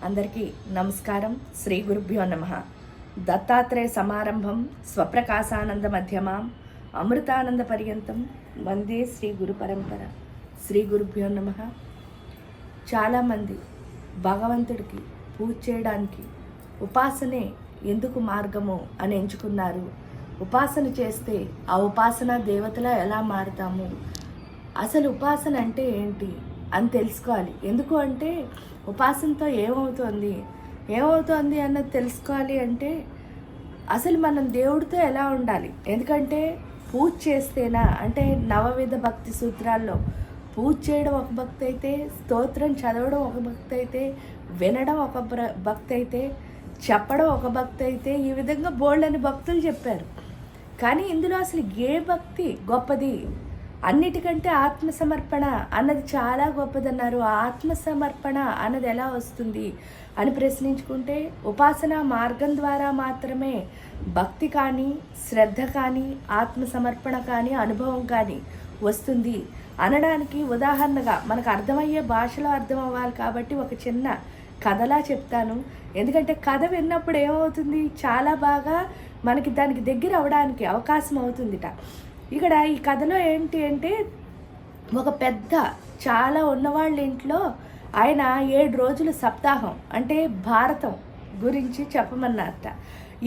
అందరికీ నమస్కారం. శ్రీ గురుభ్యో నమః. దత్తాత్రేయ సమారంభం స్వప్రకాశానంద మధ్యమాం అమృతానంద పర్యంతం వందే శ్రీ గురు పరంపర. శ్రీ గురుభ్యో నమః. చాలామంది భగవంతుడికి పూజ చేయడానికి ఉపాసనే ఎందుకు మార్గము అని ఎంచుకున్నారు. ఉపాసన చేస్తే ఆ ఉపాసన దేవతలా ఎలా మారుతాము, అసలు ఉపాసన అంటే ఏంటి అని తెలుసుకోవాలి. ఎందుకు అంటే ఉపాసనతో ఏమవుతోంది అన్నది తెలుసుకోవాలి. అంటే అసలు మనం దేవుడితో ఎలా ఉండాలి. ఎందుకంటే పూజ చేస్తేనా అంటే నవవిధ భక్తి సూత్రాల్లో పూజ చేయడం ఒక భక్తి అయితే, స్తోత్రం చదవడం ఒక భక్తి అయితే, వినడం ఒక భక్తి అయితే, చెప్పడం ఒక భక్తి అయితే, ఈ విధంగా బోల్డని భక్తులు చెప్పారు. కానీ ఇందులో అసలు ఏ భక్తి గొప్పది? అన్నిటికంటే ఆత్మసమర్పణ అన్నది చాలా గొప్పదన్నారు. ఆ ఆత్మసమర్పణ అన్నది ఎలా వస్తుంది అని ప్రశ్నించుకుంటే ఉపాసనా మార్గం ద్వారా మాత్రమే భక్తి కానీ, శ్రద్ధ కానీ, ఆత్మసమర్పణ కానీ, అనుభవం కానీ వస్తుంది అనడానికి ఉదాహరణగా మనకు అర్థమయ్యే భాషలో అర్థం అవ్వాలి కాబట్టి ఒక చిన్న కథలా చెప్తాను. ఎందుకంటే కథ విన్నప్పుడు ఏమవుతుంది, చాలా బాగా మనకి దానికి దగ్గర అవడానికి అవకాశం అవుతుందిట. ఇక్కడ ఈ కథలో ఏంటి అంటే ఒక పెద్ద చాలా ఉన్నవాళ్ళ ఇంట్లో ఆయన 7 రోజుల సప్తాహం అంటే భారతం గురించి చెప్పమన్నారట.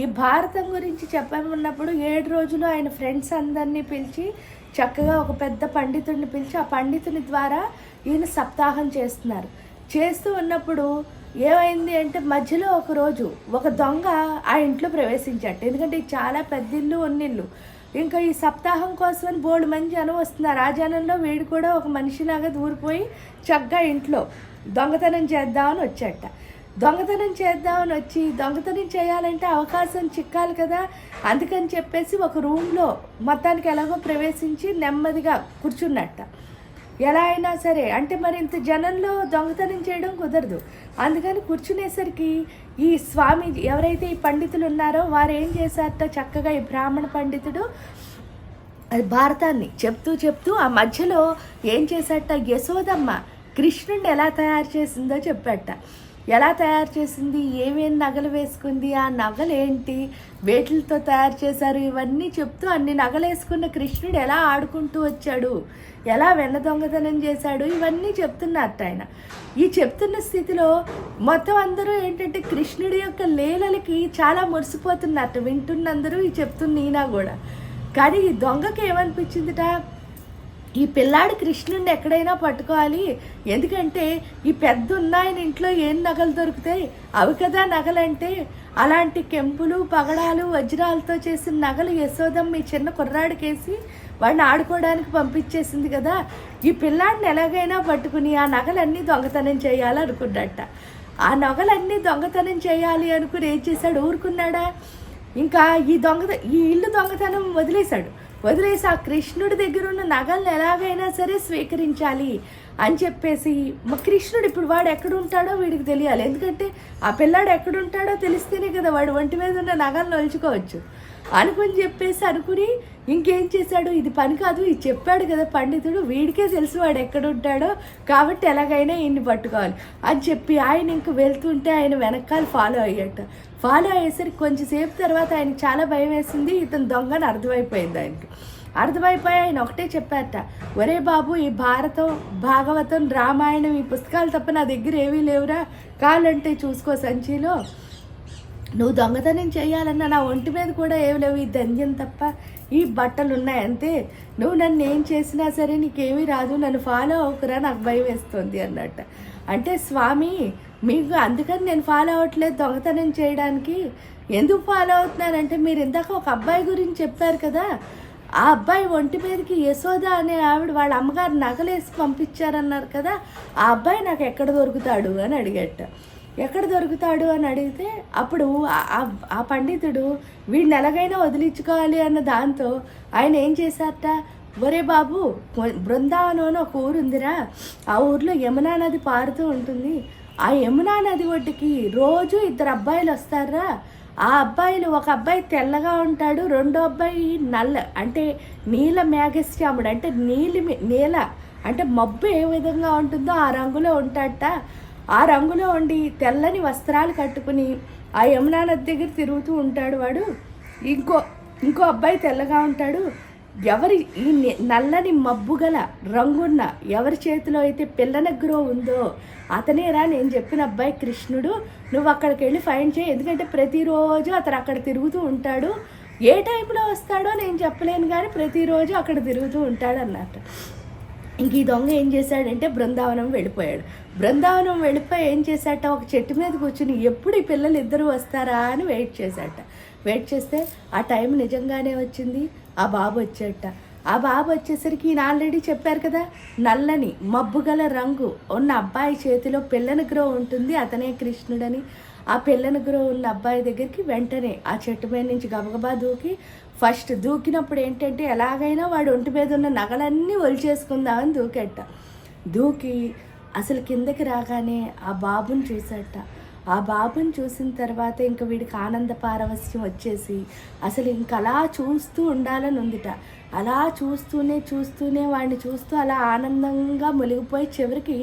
ఈ భారతం గురించి చెప్పమన్నప్పుడు 7 రోజులు ఆయన ఫ్రెండ్స్ అందరినీ పిలిచి చక్కగా ఒక పెద్ద పండితుడిని పిలిచి ఆ పండితుని ద్వారా ఈయన సప్తాహం చేస్తున్నారు. చేస్తూ ఉన్నప్పుడు ఏమైంది అంటే మధ్యలో ఒకరోజు ఒక దొంగ ఆ ఇంట్లో ప్రవేశించట. ఎందుకంటే ఇది చాలా పెద్ద ఇల్లు, ఉన్నిల్లు. ఇంకా ఈ సప్తాహం కోసమని బోల్డ్ మంది జనం వస్తున్నారు. ఆ జనంలో వీడు కూడా ఒక మనిషిలాగా దూరిపోయి చక్కగా ఇంట్లో దొంగతనం చేద్దామని వచ్చాట. దొంగతనం చేయాలంటే అవకాశం చిక్కాలి కదా. అందుకని చెప్పేసి ఒక రూమ్లో మొత్తానికి ఎలాగో ప్రవేశించి నెమ్మదిగా కూర్చున్నట్ట. ఎలా అయినా సరే అంటే మరి ఇంత జనంలో దొంగతనం చేయడం కుదరదు. అందుకని కూర్చునేసరికి ఈ స్వామి ఎవరైతే ఈ పండితులు ఉన్నారో వారు ఏం చేశారట, చక్కగా ఈ బ్రాహ్మణ పండితుడు అది భారతాన్ని చెప్తూ ఆ మధ్యలో ఏం చేశాట, యశోదమ్మ కృష్ణుడిని ఎలా తయారు చేసిందో చెప్పాట. ఎలా తయారు చేసింది, ఏమేమి నగలు వేసుకుంది, ఆ నగలు ఏంటి, వేటిలతో తయారు చేశారు, ఇవన్నీ చెప్తూ అన్ని నగలు వేసుకున్న కృష్ణుడు ఎలా ఆడుకుంటూ వచ్చాడు, ఎలా వెన్న దొంగతనం చేశాడు, ఇవన్నీ చెప్తున్నట్టు ఆయన. ఈ చెప్తున్న స్థితిలో మొత్తం అందరూ ఏంటంటే కృష్ణుడి యొక్క లీలలకి చాలా మురిసిపోతున్నట్టు వింటున్నందరూ ఈ చెప్తున్న ఈయన కూడా. కానీ ఈ దొంగకి ఏమనిపించిందిట, ఈ పిల్లాడు కృష్ణుడిని ఎక్కడైనా పట్టుకోవాలి. ఎందుకంటే ఈ పెద్ద ఉన్నాయన ఇంట్లో ఏం నగలు దొరుకుతాయి, అవి కదా నగలంటే. అలాంటి కెంపులు, పగడాలు, వజ్రాలతో చేసిన నగలు యశోదమ్మ ఈ చిన్న కుర్రాడికేసి వాడిని ఆడుకోవడానికి పంపించేసింది కదా. ఈ పిల్లాడిని ఎలాగైనా పట్టుకుని ఆ నగలన్నీ దొంగతనం చేయాలనుకున్నట్ట. ఆ నగలన్నీ దొంగతనం చేయాలి అనుకుని ఏం చేశాడు, ఊరుకున్నాడా? ఇంకా ఈ ఇల్లు దొంగతనం వదిలేసి ఆ కృష్ణుడి దగ్గర ఉన్న నగలను ఎలాగైనా సరే స్వీకరించాలి అని చెప్పేసి కృష్ణుడు ఇప్పుడు వాడు ఎక్కడుంటాడో వీడికి తెలియాలి. ఎందుకంటే ఆ పిల్లాడు ఎక్కడుంటాడో తెలిస్తేనే కదా వాడు ఒంటి మీద ఉన్న నగలను ఒలుచుకోవచ్చు అనుకుని ఇంకేం చేశాడు, ఇది పని కాదు, ఇది చెప్పాడు కదా పండితుడు, వీడికే తెలుసు వాడు ఎక్కడుంటాడో, కాబట్టి ఎలాగైనా ఈయన్ని పట్టుకోవాలి అని చెప్పి ఆయన ఇంక వెళ్తుంటే ఆయన వెనకాల ఫాలో అయ్యేసరికి కొంచెంసేపు తర్వాత ఆయనకి చాలా భయం వేసింది. ఇతను దొంగని అర్థమైపోయింది. అర్థమైపోయి ఆయన ఒకటే చెప్పారట, ఒరే బాబు, ఈ భారతం, భాగవతం, రామాయణం ఈ పుస్తకాలు తప్ప నా దగ్గర ఏమీ లేవురా, కావాలంటే చూసుకో సంచిలో. నువ్వు దొంగతనం చేయాలన్నా నా ఒంటి మీద కూడా ఏమి లేవు, ఈ దంద్యం తప్ప ఈ బట్టలు ఉన్నాయి అంతే. నువ్వు నన్ను ఏం చేసినా సరే నీకేమీ రాదు, నన్ను ఫాలో అవ్వకురా, నాకు భయం వేస్తుంది అన్నట్ట. అంటే స్వామి మీకు అందుకని నేను ఫాలో అవ్వట్లేదు దొంగతనం చేయడానికి. ఎందుకు ఫాలో అవుతున్నానంటే మీరు ఇందాక ఒక అబ్బాయి గురించి చెప్పారు కదా, ఆ అబ్బాయి ఒంటి మీదకి యశోద అనే ఆవిడ వాళ్ళ అమ్మగారు నగలేసి పంపించారన్నారు కదా, ఆ అబ్బాయి నాకు ఎక్కడ దొరుకుతాడు అని అడిగట. ఎక్కడ దొరుకుతాడు అని అడిగితే అప్పుడు ఆ పండితుడు వీడిని ఎలాగైనా వదిలించుకోవాలి అన్న దాంతో ఆయన ఏం చేశారట, ఒరే బాబు, బృందావనం అని ఒక ఊరు ఉందిరా, ఆ ఊర్లో యమునా నది పారుతూ ఉంటుంది. ఆ యమునా నది ఒడ్డుకి రోజు 2 అబ్బాయిలు వస్తారా. ఆ అబ్బాయిలు, ఒక అబ్బాయి తెల్లగా ఉంటాడు, రెండో అబ్బాయి నల్ల అంటే నీల మేఘశ్యాముడు అంటే నీల అంటే మబ్బు ఏ విధంగా ఉంటుందో ఆ రంగులో ఉంటాడట. ఆ రంగులో ఉండి తెల్లని వస్త్రాలు కట్టుకుని ఆ యమునా నది దగ్గర తిరుగుతూ ఉంటాడు వాడు. ఇంకో ఇంకో అబ్బాయి తెల్లగా ఉంటాడు. ఎవరి ఈ నల్లని మబ్బుగల రంగున్న ఎవరి చేతిలో అయితే పిల్లనగ్రో ఉందో అతనేరా నేను చెప్పిన అబ్బాయి కృష్ణుడు. నువ్వు అక్కడికి వెళ్ళి ఫైండ్ చేయి, ఎందుకంటే ప్రతిరోజు అతను అక్కడ తిరుగుతూ ఉంటాడు. ఏ టైంలో వస్తాడో నేను చెప్పలేను, కానీ ప్రతిరోజు అక్కడ తిరుగుతూ ఉంటాడు అన్నట్టు. ఇంక ఈ దొంగ ఏం చేశాడంటే బృందావనం వెళ్ళిపోయాడు. బృందావనం వెళ్ళిపోయి ఏం చేశాట, ఒక చెట్టు మీద కూర్చుని ఎప్పుడు ఈ పిల్లలు ఇద్దరు వస్తారా అని వెయిట్ చేశాట. వెయిట్ చేస్తే ఆ టైం నిజంగానే వచ్చింది. ఆ బాబు వచ్చాట. ఆ బాబు వచ్చేసరికి ఈయన ఆల్రెడీ చెప్పారు కదా, నల్లని మబ్బుగల రంగు ఉన్న అబ్బాయి చేతిలో పిల్లనగ్రో ఉంటుంది, అతనే కృష్ణుడని. ఆ పిల్లనగ్రో ఉన్న అబ్బాయి దగ్గరికి వెంటనే ఆ చెట్టు మీద నుంచి గబగబా దూకి, ఫస్ట్ దూకినప్పుడు ఏంటంటే ఎలాగైనా వాడు ఒంటి మీద ఉన్న నగలన్నీ ఒలిచేసుకుందామని దూకెట్ట. దూకి అసలు కిందకి రాగానే ఆ బాబుని చూసట. ఆ బాబుని చూసిన తర్వాత ఇంక వీడికి ఆనంద పారవస్యం వచ్చేసి అసలు ఇంక అలా చూస్తూ ఉండాలని ఉందిట. అలా చూస్తూనే వాడిని చూస్తూ అలా ఆనందంగా మునిగిపోయి చివరికి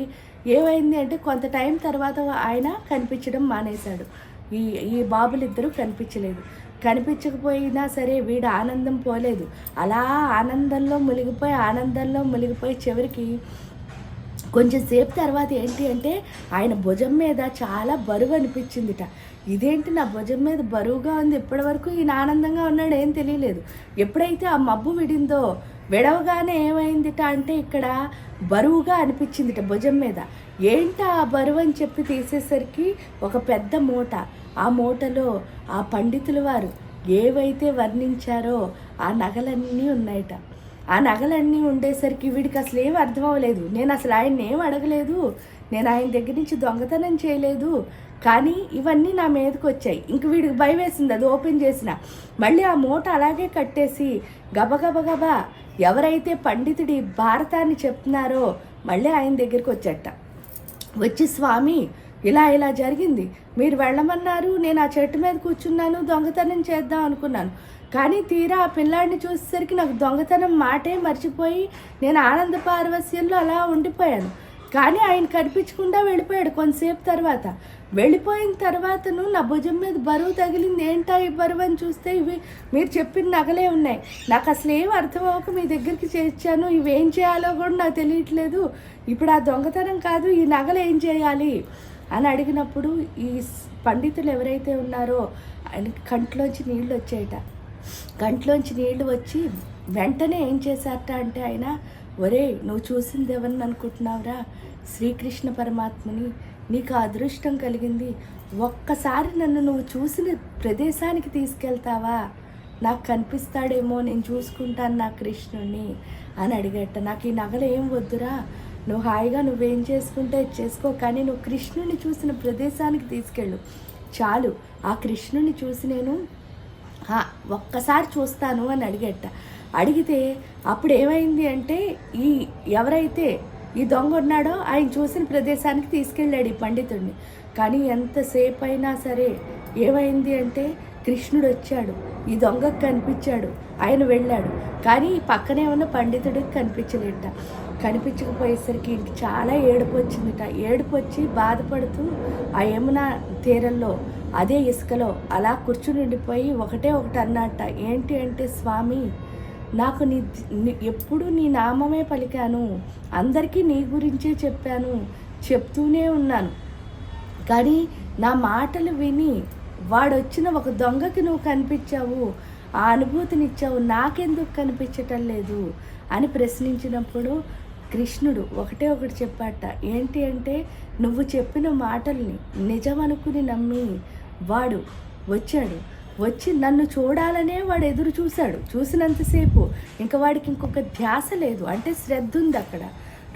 ఏమైంది అంటే కొంత టైం తర్వాత ఆయన కనిపించడం మానేశాడు. ఈ బాబులిద్దరూ కనిపించలేదు. కనిపించకపోయినా సరే వీడు ఆనందం పోలేదు. అలా ఆనందంలో మునిగిపోయి చివరికి కొంచెం సేపు తర్వాత ఏంటి అంటే ఆయన భుజం మీద చాలా బరువు అనిపించిందిట. ఇదేంటి నా భుజం మీద బరువుగా ఉంది, ఇప్పటి వరకు ఈయన ఆనందంగా ఉన్నాడు, ఏం తెలియలేదు. ఎప్పుడైతే ఆ మబ్బు విడవగానే ఏమైందిట అంటే ఇక్కడ బరువుగా అనిపించిందిట భుజం మీద. ఏంటి ఆ బరువు అని చెప్పి తీసేసరికి ఒక పెద్ద మూట. ఆ మూటలో ఆ పండితుల వారు ఏవైతే వర్ణించారో ఆ నగలన్నీ ఉన్నాయట. ఆ నగలన్నీ ఉండేసరికి వీడికి అసలు ఏం అర్థం అవ్వలేదు. నేను అసలు ఆయన్ని ఏం అడగలేదు, నేను ఆయన దగ్గర నుంచి దొంగతనం చేయలేదు, కానీ ఇవన్నీ నా మీదకి వచ్చాయి. ఇంక వీడికి భయం వేసింది. అది ఓపెన్ చేసిన మళ్ళీ ఆ మూట అలాగే కట్టేసి గబగబా ఎవరైతే పండితుడి భారతాన్ని చెప్తున్నారో మళ్ళీ ఆయన దగ్గరికి వచ్చేట. వచ్చి స్వామి ఇలా జరిగింది, మీరు వెళ్ళమన్నారు, నేను ఆ చెట్టు మీద కూర్చున్నాను, దొంగతనం చేద్దాం అనుకున్నాను, కానీ తీరా ఆ పిల్లాడిని చూసేసరికి నాకు దొంగతనం మాటే మర్చిపోయి నేను ఆనంద పారవస్యంలో అలా ఉండిపోయాను. కానీ ఆయన కనిపించకుండా వెళ్ళిపోయాడు. కొంతసేపు తర్వాత వెళ్ళిపోయిన తర్వాతను నా భుజం మీద బరువు తగిలింది. ఏంటా ఈ బరువు అని చూస్తే ఇవి మీరు చెప్పిన నగలే ఉన్నాయి. నాకు అసలు ఏం అర్థం అవ్వక మీ దగ్గరికి చేర్చాను, ఇవేం చేయాలో కూడా నాకు తెలియట్లేదు. ఇప్పుడు ఆ దొంగతనం కాదు, ఈ నగలు ఏం చేయాలి అని అడిగినప్పుడు ఈ పండితులు ఎవరైతే ఉన్నారో ఆయన కంట్లోంచి నీళ్ళు వచ్చాయట. కంట్లోంచి నీళ్లు వచ్చి వెంటనే ఏం చేశారట అంటే ఆయన, ఒరే నువ్వు చూసింది ఎవరిని అనుకుంటున్నావురా, శ్రీకృష్ణ పరమాత్మని, నీకు అదృష్టం కలిగింది, ఒక్కసారి నన్ను నువ్వు చూసిన ప్రదేశానికి తీసుకెళ్తావా, నాకు కనిపిస్తాడేమో, నేను చూసుకుంటాను నా కృష్ణుడిని అని అడిగట. నాకు ఈ నగలు ఏం వద్దురా, నువ్వు హాయిగా నువ్వేం చేసుకుంటే చేసుకో, కానీ నువ్వు కృష్ణుని చూసిన ప్రదేశానికి తీసుకెళ్ళు చాలు, ఆ కృష్ణుని చూసి నేను ఒక్కసారి చూస్తాను అని అడిగట. అడిగితే అప్పుడు ఏమైంది అంటే ఎవరైతే ఈ దొంగ ఉన్నాడో ఆయన చూసిన ప్రదేశానికి తీసుకెళ్ళాడు ఈ పండితుడిని. కానీ ఎంతసేపు అయినా సరే ఏమైంది అంటే కృష్ణుడు వచ్చాడు, ఈ దొంగకు కనిపించాడు, ఆయన వెళ్ళాడు, కానీ పక్కనే ఉన్న పండితుడికి కనిపించలేట. కనిపించకపోయేసరికి ఇంటికి చాలా ఏడుపు వచ్చిందిట. ఏడుపు వచ్చి బాధపడుతూ ఆ యమునా తీరంలో అదే ఇసుకలో అలా కూర్చుని ఉండిపోయి ఒకటి అన్నట్ట. ఏంటి అంటే స్వామి, నాకు ఎప్పుడు నీ నామమే పలికాను, అందరికీ నీ గురించే చెప్పాను, చెప్తూనే ఉన్నాను, కానీ నా మాటలు విని వాడొచ్చిన ఒక దొంగకి నువ్వు కనిపించావు, ఆ అనుభూతినిచ్చావు, నాకెందుకు కనిపించటం లేదు అని ప్రశ్నించినప్పుడు కృష్ణుడు ఒకటి చెప్పాట. ఏంటి అంటే నువ్వు చెప్పిన మాటల్ని నిజమనుకుని నమ్మి వాడు వచ్చాడు. వచ్చి నన్ను చూడాలనే వాడు ఎదురు చూశాడు. చూసినంతసేపు ఇంకా వాడికి ఇంకొక ధ్యాస లేదు, అంటే శ్రద్ధ ఉంది అక్కడ.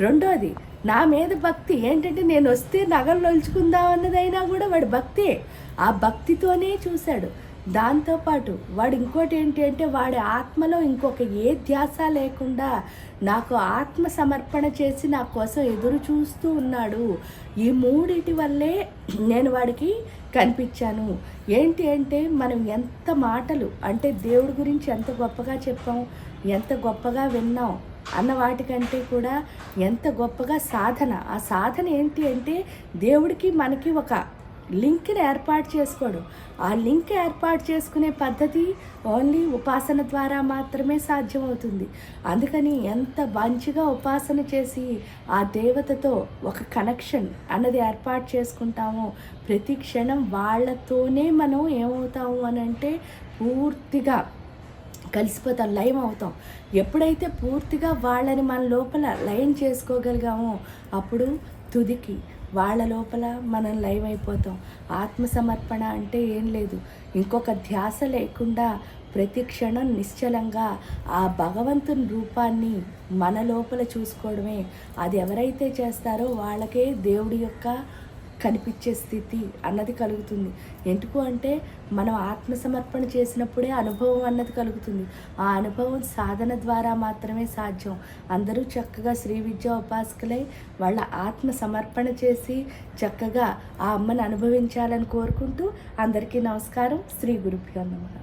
రెండోది నా మీద భక్తి. ఏంటంటే నేను వస్తే నగలు నొలుచుకుందాం అన్నదైనా కూడా వాడు భక్తే, ఆ భక్తితోనే చూశాడు. దాంతోపాటు వాడు ఇంకోటి ఏంటి అంటే వాడి ఆత్మలో ఇంకొక ఏ ధ్యాస లేకుండా నాకు ఆత్మ సమర్పణ చేసి నా కోసం ఎదురు చూస్తూ ఉన్నాడు. ఈ మూడిటి వల్లే నేను వాడికి కనిపించాను. ఏంటి అంటే మనం ఎంత మాటలు అంటే దేవుడి గురించి ఎంత గొప్పగా చెప్పాం, ఎంత గొప్పగా విన్నాం, అన్న వాటికంటే కూడా ఎంత గొప్పగా సాధన. ఆ సాధన ఏంటి అంటే దేవుడికి మనకి ఒక లింక్ని ఏర్పాటు చేసుకోవడం. ఆ లింక్ ఏర్పాటు చేసుకునే పద్ధతి ఓన్లీ ఉపాసన ద్వారా మాత్రమే సాధ్యమవుతుంది. అందుకని ఎంత మంచిగా ఉపాసన చేసి ఆ దేవతతో ఒక కనెక్షన్ అన్నది ఏర్పాటు చేసుకుంటామో ప్రతి క్షణం వాళ్ళతోనే మనం ఏమవుతాము అని అంటే పూర్తిగా కలిసిపోతాం, లయం అవుతాం. ఎప్పుడైతే పూర్తిగా వాళ్ళని మన లోపల లయం చేసుకోగలిగామో అప్పుడు తుదికి వాళ్ళ లోపల మనం లయం అయిపోతాం. ఆత్మసమర్పణ అంటే ఏం లేదు, ఇంకొక ధ్యాస లేకుండా ప్రతి క్షణం నిశ్చలంగా ఆ భగవంతుని రూపాన్ని మన లోపల చూసుకోవడమే. అది ఎవరైతే చేస్తారో వాళ్ళకే దేవుడి యొక్క కనిపించే స్థితి అన్నది కలుగుతుంది. ఎందుకు అంటే మనం ఆత్మసమర్పణ చేసినప్పుడే అనుభవం అన్నది కలుగుతుంది. ఆ అనుభవం సాధన ద్వారా మాత్రమే సాధ్యం. అందరూ చక్కగా శ్రీ విద్యా ఉపాసకులై వాళ్ళ ఆత్మ సమర్పణ చేసి చక్కగా ఆ అమ్మని అనుభవించాలని కోరుకుంటూ అందరికీ నమస్కారం. శ్రీ గురుభ్యో నమః.